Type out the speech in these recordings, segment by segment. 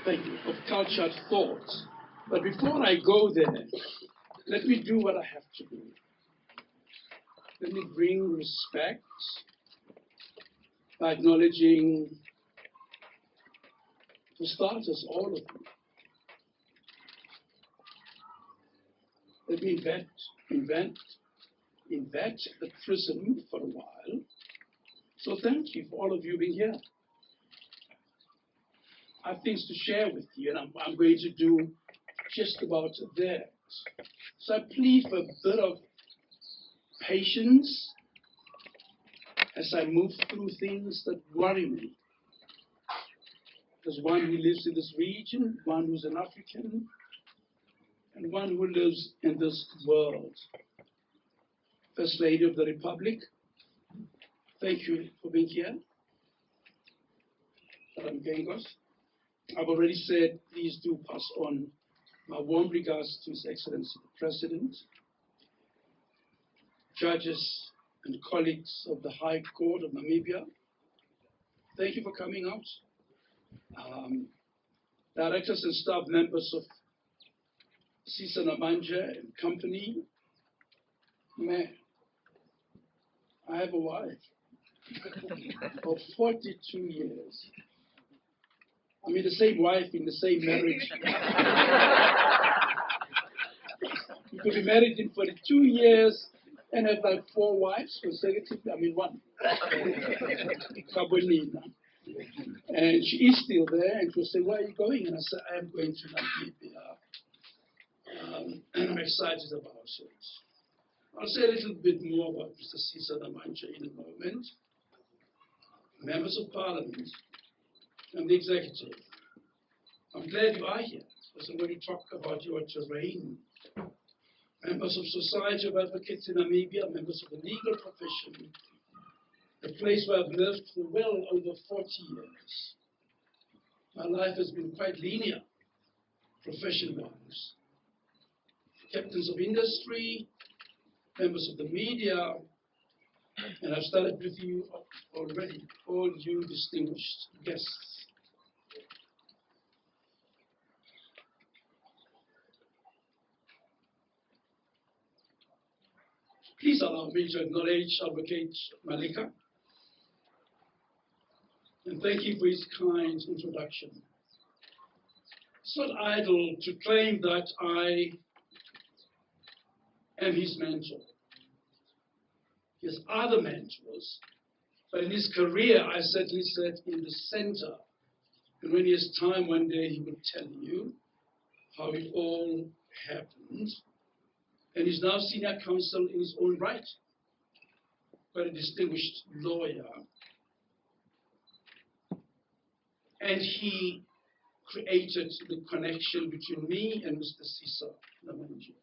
thank you, of cultured thought. But before I go there, let me do what I have to do. Let me bring respect by acknowledging, for starters, all of you. Let me invent the prism for a while. So thank you for all of you being here. I have things to share with you, and I'm going to do just about that. So I plead for a bit of patience as I move through things that worry me. There's one who lives in this region, one who's an African, and one who lives in this world. First Lady of the Republic, thank you for being here. Madam Gengos, I've already said, please do pass on my warm regards to His Excellency the President, judges and colleagues of the High Court of Namibia. Thank you for coming out. Directors and staff members of Sisa Namandje and company. Man, I have a wife of 42 years. I mean, the same wife in the same marriage. You could be married in 42 years and have like 4 wives consecutively. I mean, one. And she is still there, and she'll say, "Where are you going?" And I said, "I am going to Namibia." And I'm excited about it. I'll say a little bit more about Mr. Sisa Namandje in a moment. Members of Parliament and the Executive, I'm glad you are here, because I'm going to talk about your terrain. Members of Society of Advocates in Namibia, members of the legal profession, a place where I've lived for well over 40 years. My life has been quite linear, profession-wise. Captains of industry, members of the media, and I've started with you already, all you distinguished guests. Please allow me to acknowledge Advocate Malika, and thank you for his kind introduction. It's not idle to claim that I am his mentor. He has other mentors, but in his career, I certainly sat in the center. And when he has time one day, he will tell you how it all happened. And he's now senior counsel in his own right, quite a distinguished lawyer. And he created the connection between me and Mr. Sisa Namandje,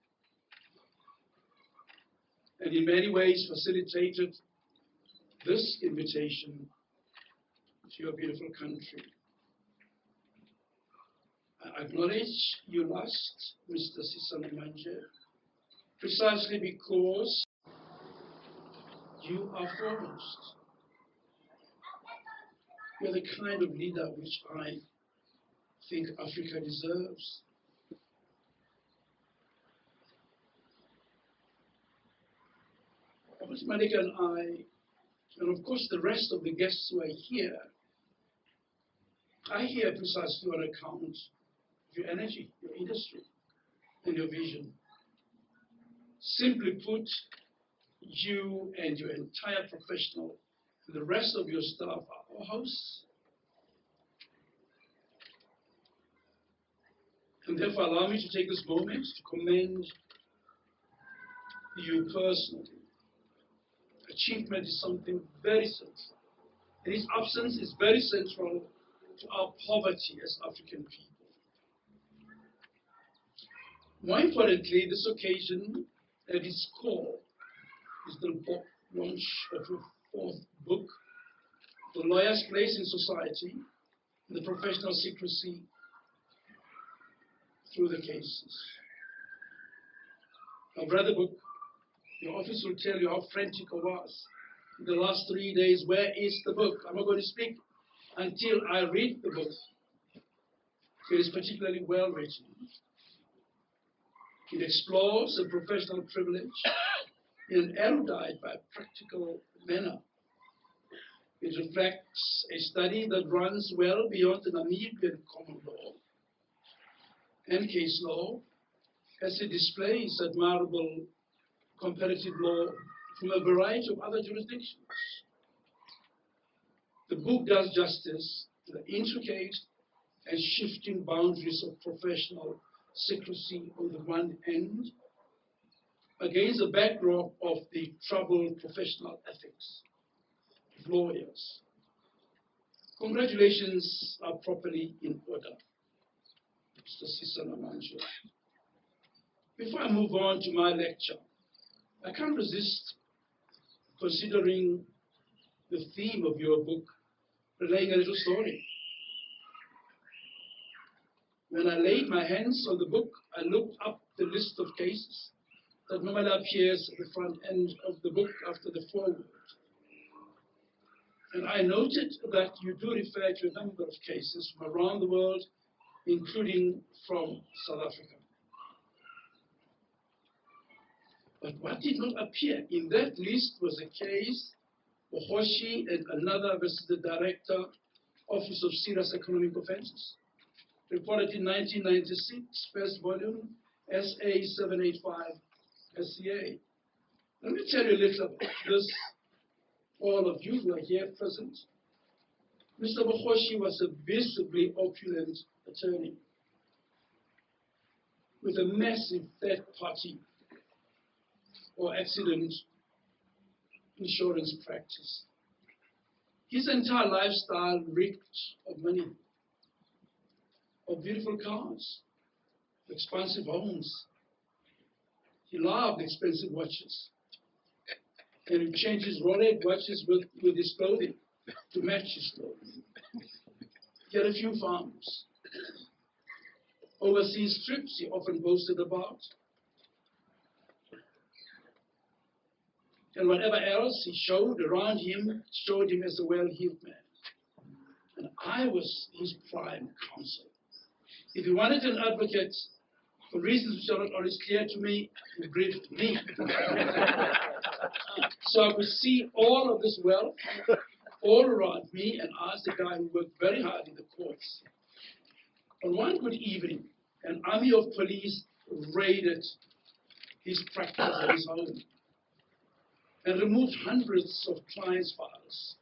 and in many ways facilitated this invitation to your beautiful country. I acknowledge you last, Mr. Sisa Namandje, precisely because you are foremost. You're the kind of leader which I think Africa deserves. Professor Moseneke and I, and of course the rest of the guests who are here precisely on account of your energy, your industry, and your vision. Simply put, you and your entire professional and the rest of your staff are our hosts. And therefore allow me to take this moment to commend you personally. Achievement is something very central. And its absence is very central to our poverty as African people. More importantly, this occasion at its core is the launch of your 4th book, The Lawyer's Place in Society, and the Professional Secrecy Through the Cases. I've read the book. Your office will tell you how frantic I was in the last 3 days. Where is the book? I'm not going to speak until I read the book. It is particularly well written. It explores the professional privilege in an erudite but practical manner. It reflects a study that runs well beyond the Namibian common law and case law, as it displays admirable comparative law from a variety of other jurisdictions. The book does justice to the intricate and shifting boundaries of professional secrecy on the one hand, against the backdrop of the troubled professional ethics of lawyers. Congratulations are properly in order, Mr. Sisa Namandje. Before I move on to my lecture, I can't resist considering the theme of your book, relaying a little story. When I laid my hands on the book, I looked up the list of cases that normally appears at the front end of the book after the foreword. And I noted that you do refer to a number of cases from around the world, including from South Africa. But what did not appear in that list was a case, Mogoshi and another versus the Director, Office of Serious Economic Offences, reported in 1996, first volume, SA 785 SCA. Let me tell you a little about this. All of you who are here present. Mr. Mogoshi was a visibly opulent attorney with a massive third-party or accident insurance practice. His entire lifestyle reeked of money, of beautiful cars, expensive homes. He loved expensive watches. And he changed his Rolex watches with his clothing to match his clothing. He had a few farms. Overseas trips he often boasted about. And whatever else he showed around him showed him as a well-heeled man. And I was his prime counsel. If he wanted an advocate, for reasons which are not always clear to me, he briefed me. So I could see all of this wealth all around me and asked the guy who worked very hard in the courts. On one good evening, an army of police raided his practice at his home and removed hundreds of clients' files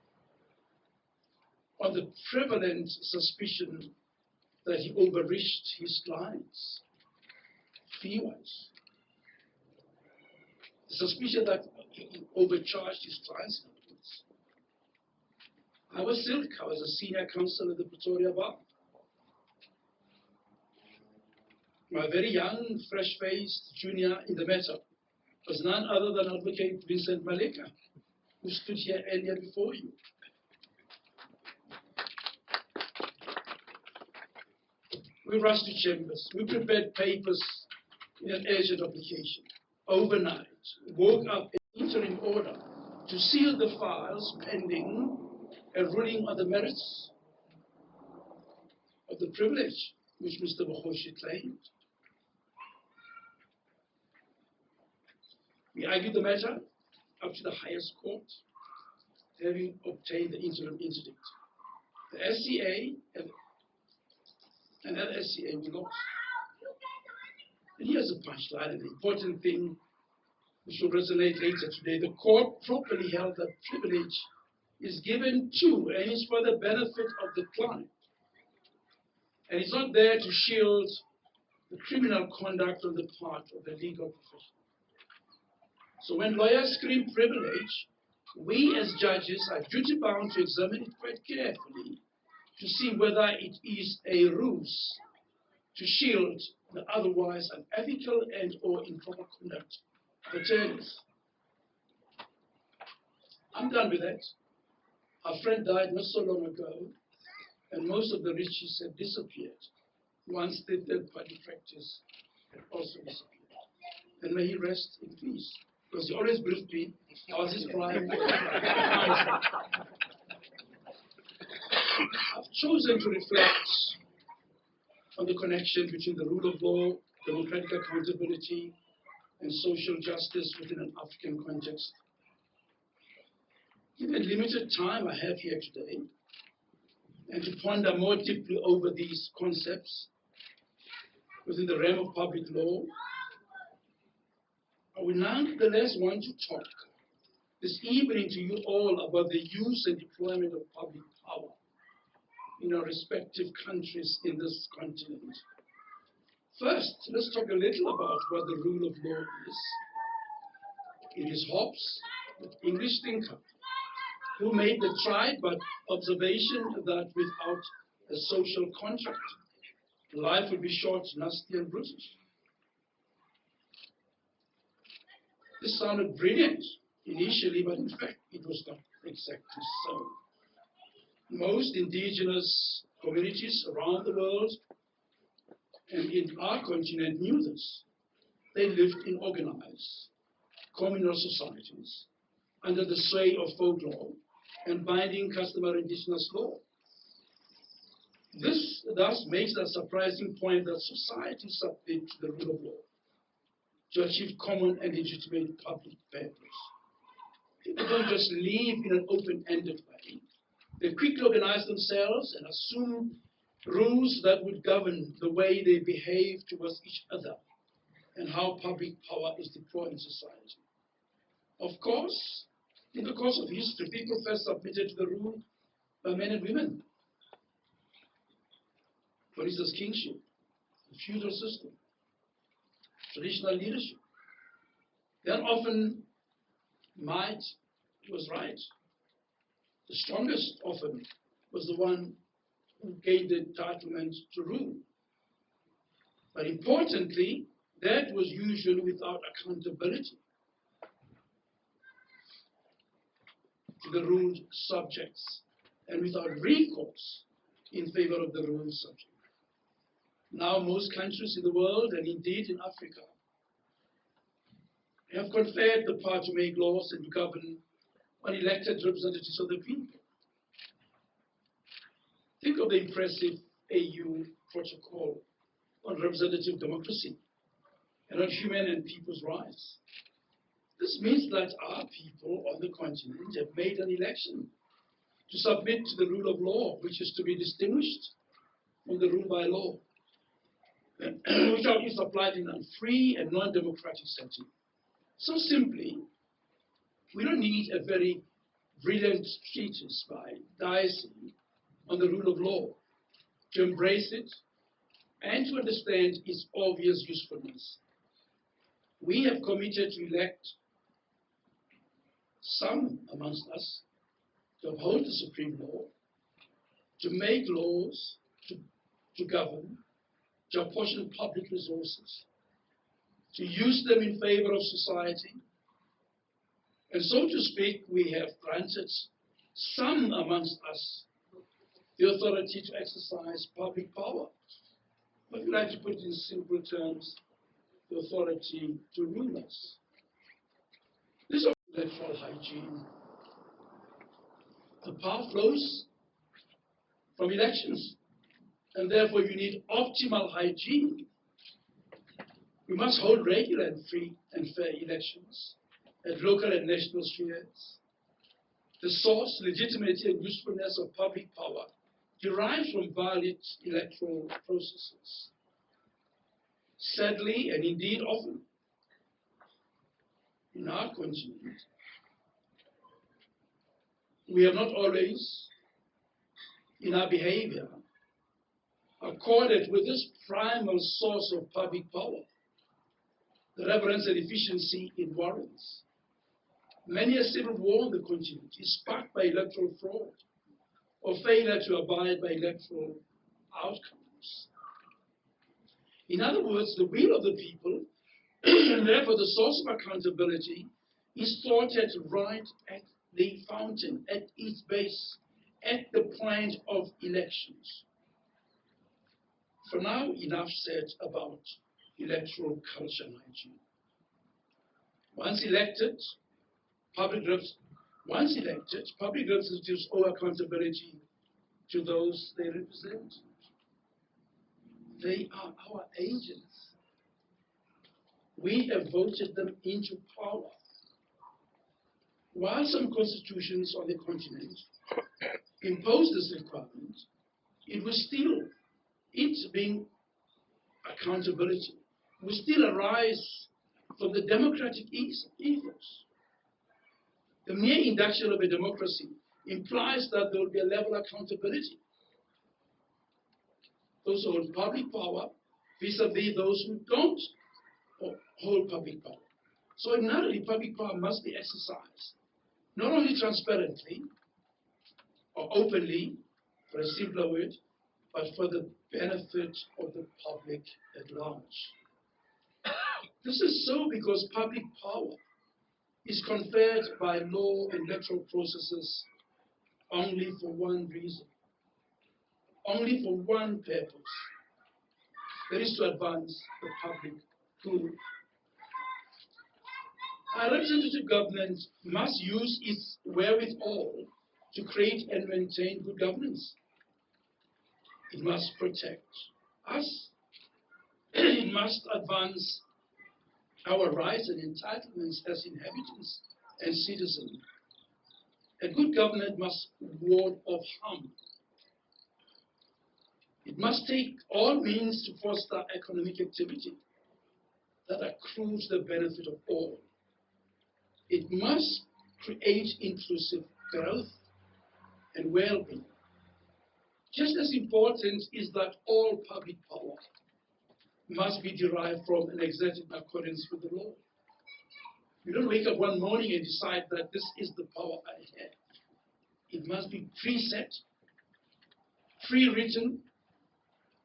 on the prevalent suspicion that he overreached his clients fee-wise. The suspicion that he overcharged his clients. I was Silk. I was a senior counsel at the Pretoria Bar. My very young, fresh-faced junior in the matter was none other than Advocate Vincent Maleka, who stood here earlier before you. We rushed to chambers. We prepared papers in an urgent application. Overnight, woke up an interim order to seal the files pending a ruling on the merits of the privilege which Mr. Mogoshi claimed. We argued the matter up to the highest court, having obtained the interim interdict. The SCA and that SCA we lost. And here's the punchline, and the important thing which will resonate later today. The court properly held that privilege is given to and is for the benefit of the client. And it's not there to shield the criminal conduct on the part of the legal profession. So when lawyers scream privilege, we as judges are duty bound to examine it quite carefully to see whether it is a ruse to shield the otherwise unethical and or improper conduct of attorneys. I'm done with that. Our friend died not so long ago, and most of the riches have disappeared once the third-party practice had also disappeared. And may he rest in peace, because he always briefed me. I was his prime. I've chosen to reflect on the connection between the rule of law, democratic accountability, and social justice within an African context. Given limited time I have here today, and to ponder more deeply over these concepts within the realm of public law, I will nonetheless want to talk this evening to you all about the use and deployment of public power in our respective countries in this continent. First, let's talk a little about what the rule of law is. It is Hobbes, the English thinker, who made the tried but observation that without a social contract, life would be short, nasty, and brutal. This sounded brilliant initially, but in fact it was not exactly so. Most indigenous communities around the world and in our continent knew this. They lived in organized communal societies under the sway of folklore and binding customary indigenous law. This thus makes a surprising point that society submit to the rule of law to achieve common and legitimate public purpose. People don't just live in an open-ended way. They quickly organize themselves and assume rules that would govern the way they behave towards each other and how public power is deployed in society. Of course, in the course of history, people first submitted to the rule by men and women. For instance, kingship, the feudal system, traditional leadership. Then often might was right. The strongest often was the one who gained the entitlement to rule. But importantly, that was usually without accountability to the ruled subjects and without recourse in favor of the ruled subject. Now most countries in the world, and indeed in Africa, have conferred the power to make laws and to govern on elected representatives of the people. Think of the impressive AU protocol on representative democracy and on human and people's rights. This means that our people on the continent have made an election to submit to the rule of law, which is to be distinguished from the rule by law, which is applied in a free and non-democratic setting. So simply, we don't need a very brilliant treatise by Dyson on the rule of law to embrace it and to understand its obvious usefulness. We have committed to elect some amongst us to uphold the supreme law, to make laws, to govern, to apportion public resources, to use them in favor of society. And so to speak, we have granted some amongst us the authority to exercise public power. But we like to put it in simple terms, the authority to rule us. This is electoral hygiene. The power flows from elections, and therefore you need optimal hygiene. We must hold regular and free and fair elections at local and national spheres. The source, legitimacy, and usefulness of public power derives from valid electoral processes. Sadly, and indeed often, in our continent, we have not always, in our behavior, accorded with this primal source of public power, the reverence and efficiency it warrants. Many a civil war on the continent is sparked by electoral fraud or failure to abide by electoral outcomes. In other words, the will of the people, and therefore the source of accountability, is thwarted right at the fountain, at its base, at the point of elections. For now, enough said about electoral culture and hygiene. Once elected, public representatives owe accountability to those they represent. They are our agents. We have voted them into power. While some constitutions on the continent impose this requirement, it being accountability, will still arise from the democratic ethos. The mere induction of a democracy implies that there will be a level of accountability. Those who hold public power vis-a-vis those who don't hold public power. So ordinarily, public power must be exercised, not only transparently or openly, for a simpler word, but for the benefit of the public at large. This is so because public power is conferred by law and electoral processes only for one reason, only for one purpose. That is to advance the public good. A representative government must use its wherewithal to create and maintain good governance. It must protect us. It must advance our rights and entitlements as inhabitants and citizens. A good government must ward off harm. It must take all means to foster economic activity that accrues the benefit of all. It must create inclusive growth and well-being. Just as important is that all public power must be derived from and exerted in accordance with the law. You don't wake up one morning and decide that this is the power I have. It must be preset, pre-written,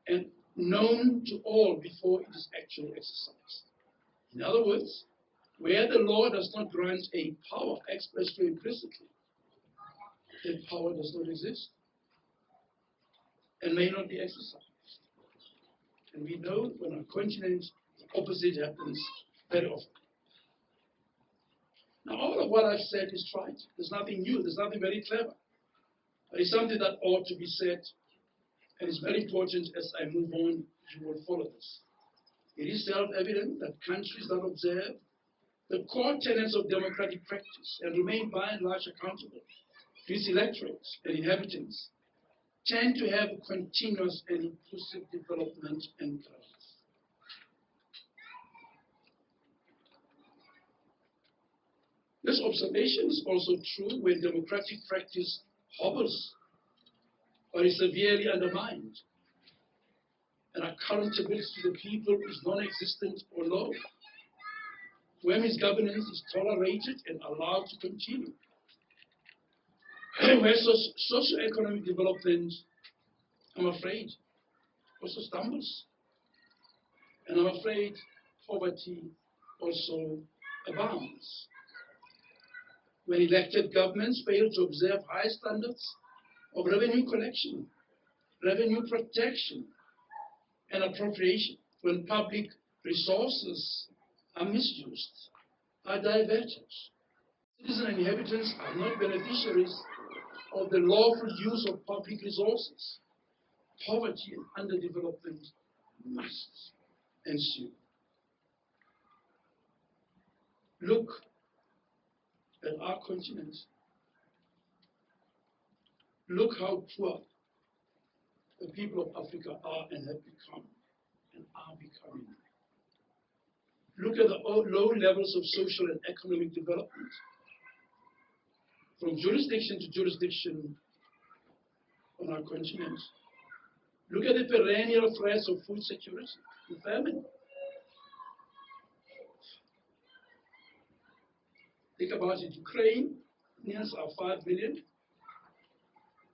and known to all before it is actually exercised. In other words, where the law does not grant a power expressly or implicitly, that power does not exist and may not be exercised. And we know when on our continent, the opposite happens very often. Now, all of what I've said is right. There's nothing new. There's nothing very clever. But it's something that ought to be said. And it's very important as I move on, you will follow this. It is self-evident that countries that observe the core tenets of democratic practice and remain by and large accountable to its electorates and inhabitants tend to have continuous and inclusive development and growth. This observation is also true when democratic practice hobbles or is severely undermined, and accountability to the people is non-existent or low, where misgovernance is tolerated and allowed to continue, where socio-economic development, I'm afraid, also stumbles, and I'm afraid poverty also abounds. When elected governments fail to observe high standards of revenue collection, revenue protection, and appropriation, when public resources are misused, are diverted. Citizens and inhabitants are not beneficiaries of the lawful use of public resources. Poverty and underdevelopment must ensue. Look at our continent. Look how poor the people of Africa are and have become and are becoming. Look at the low levels of social and economic development. From jurisdiction to jurisdiction on our continent. Look at the perennial threats of food security and famine. Think about it. Ukrainians are 5 million,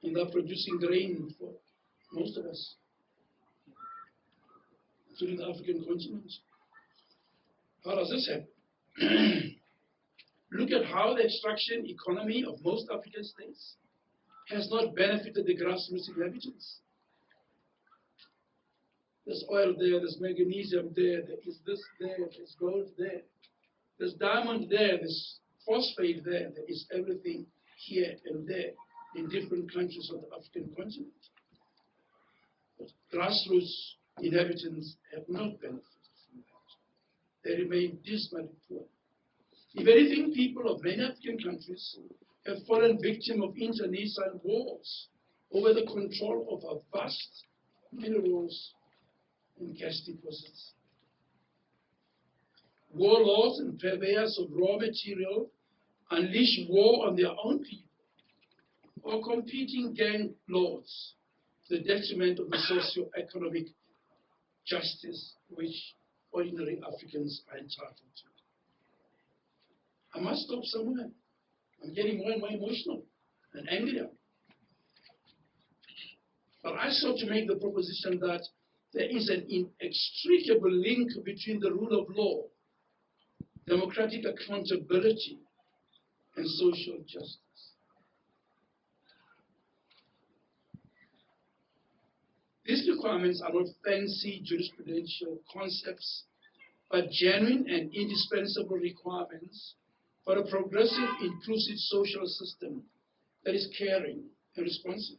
and they're producing grain for most of us, including the African continent. How does this happen? Look at how the extraction economy of most African states has not benefited the grassroots inhabitants. There's oil there, there's magnesium there, there is this there, there's gold there, there's diamond there, there's phosphate there, there is everything here and there in different countries of the African continent. But grassroots inhabitants have not benefited from that. They remain dismally poor. If anything, people of many African countries have fallen victim of internecine wars over the control of our vast minerals and gas deposits. Warlords and purveyors of raw material unleash war on their own people, or competing gang lords to the detriment of the socio-economic justice which ordinary Africans are entitled to. I must stop somewhere. I'm getting more and more emotional and angrier. But I sought to make the proposition that there is an inextricable link between the rule of law, democratic accountability, and social justice. These requirements are not fancy jurisprudential concepts, but genuine and indispensable requirements for a progressive, inclusive social system that is caring and responsive.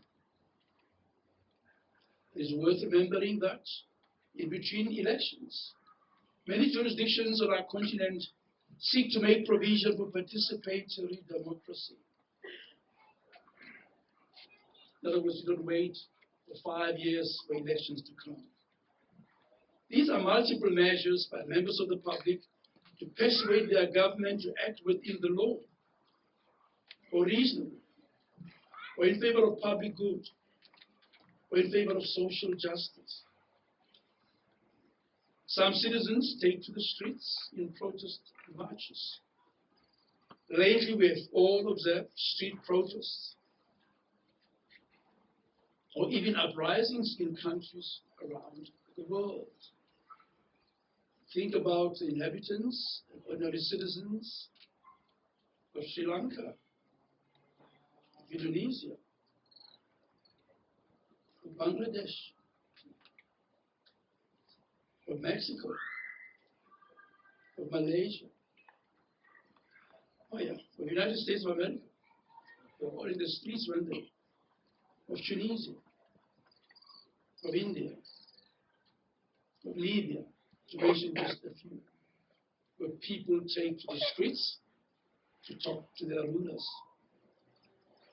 It is worth remembering that in between elections, many jurisdictions on our continent seek to make provision for participatory democracy. In other words, you don't wait for 5 years for elections to come. These are multiple measures by members of the public to persuade their government to act within the law, or reasonable, or in favor of public good, or in favor of social justice. Some citizens take to the streets in protest marches. Lately, we have all observed street protests, or even uprisings in countries around the world. Think about the inhabitants and ordinary citizens of Sri Lanka, of Indonesia, of Bangladesh, of Mexico, of Malaysia, of the United States of America. They're all in the streets one day, of Tunisia, of India, of Libya, to mention just a few, where people take to the streets to talk to their rulers.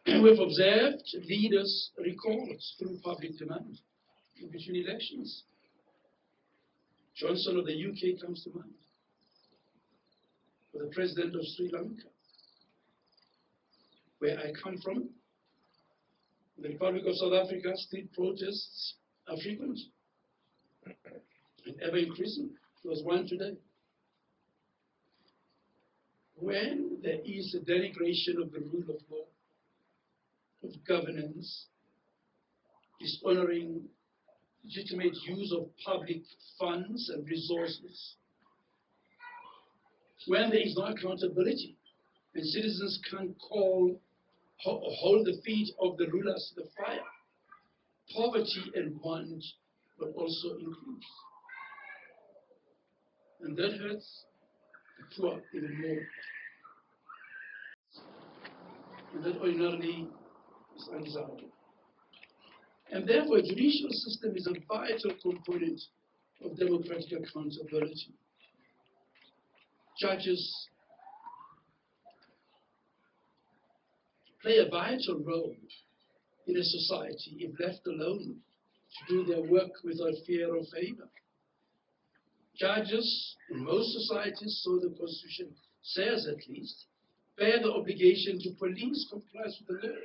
And we've observed leaders recalled through public demand in between elections. Johnson of the UK comes to mind, or the president of Sri Lanka. Where I come from, in the Republic of South Africa, street protests are frequent and ever increasing. There was one today. When there is a denigration of the rule of law, of governance, dishonoring legitimate use of public funds and resources, when there is no accountability, and citizens can't hold the feet of the rulers to the fire, poverty and want will also increase. And that hurts the poor even more. And that ordinarily is undesirable. And therefore, a judicial system is a vital component of democratic accountability. Judges play a vital role in a society if left alone to do their work without fear or favor. Judges in most societies, so the Constitution says at least, bear the obligation to police compliance with the law,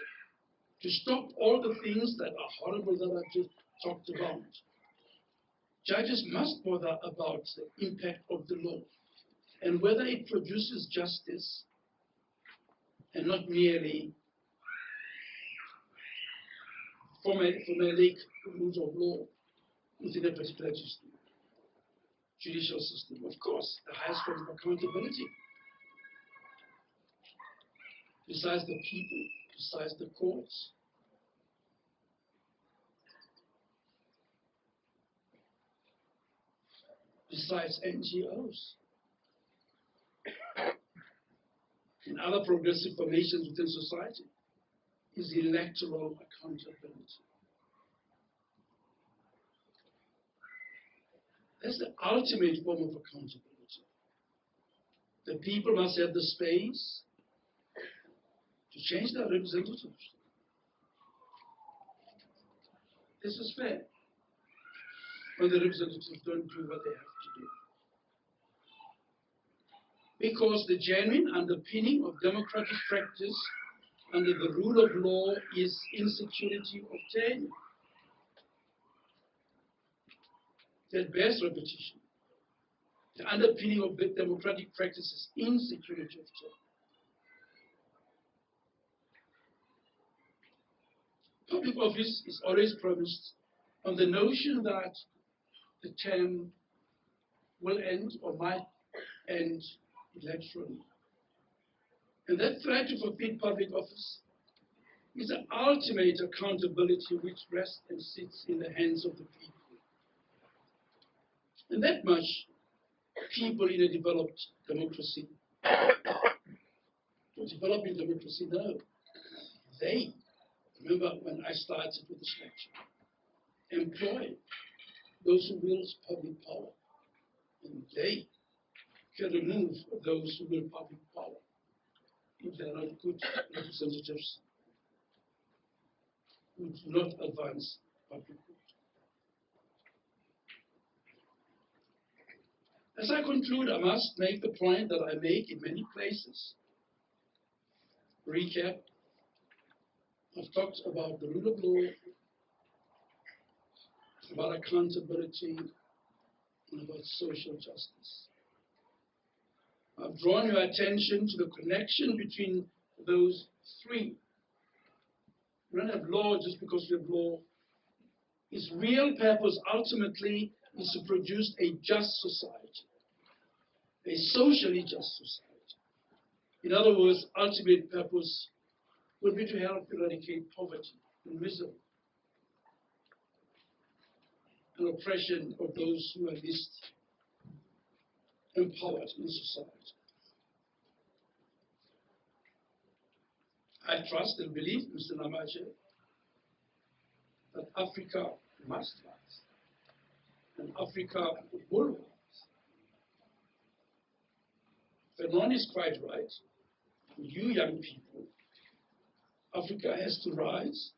to stop all the things that are horrible that I've just talked about. Judges must bother about the impact of the law and whether it produces justice and not merely formulaic rules of law within a particular judicial system. Of course, the highest form of accountability. Besides the people, besides the courts. Besides NGOs. And other progressive formations within society is electoral accountability. That's the ultimate form of accountability. The people must have the space to change their representatives. This is fair when the representatives don't do what they have to do. Because the genuine underpinning of democratic practice under the rule of law is insecurity of tenure. That bears repetition. The underpinning of the democratic practice is insecurity of tenure. Public office is always premised on the notion that the term will end or might end electorally. And that threat to forbid public office is an ultimate accountability which rests and sits in the hands of the people. And that much people in a developed democracy, developing democracy know. They, remember when I started with this lecture, employ those who wield public power. And they can remove those who wield public power if they are not good representatives who do not advance public good. As I conclude, I must make the point that I make in many places. Recap. I've talked about the rule of law, about accountability, and about social justice. I've drawn your attention to the connection between those three. We don't have law just because we have law. Its real purpose ultimately is to produce a just society, a socially just society. In other words, ultimate purpose would be to help eradicate poverty and misery and oppression of those who are least empowered in society. I trust and believe, Mr. Namandje, that Africa must rise, and Africa will rise. Vernon is quite right. For you young people, Africa has to rise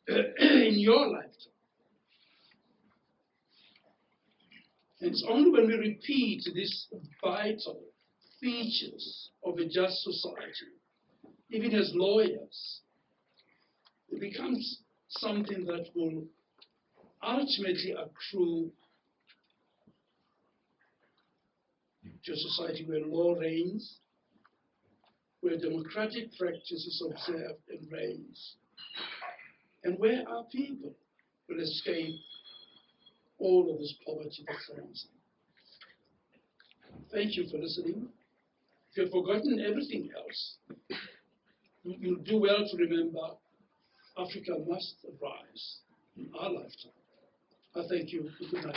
in your lifetime. And it's only when we repeat these vital features of a just society, even as lawyers, it becomes something that will ultimately accrue to a society where law reigns, where democratic practice is observed and reigns, and where our people will escape all of this poverty that surrounds them. Thank you for listening. If you've forgotten everything else, you'll do well to remember Africa must rise in our lifetime. I thank you. Good night.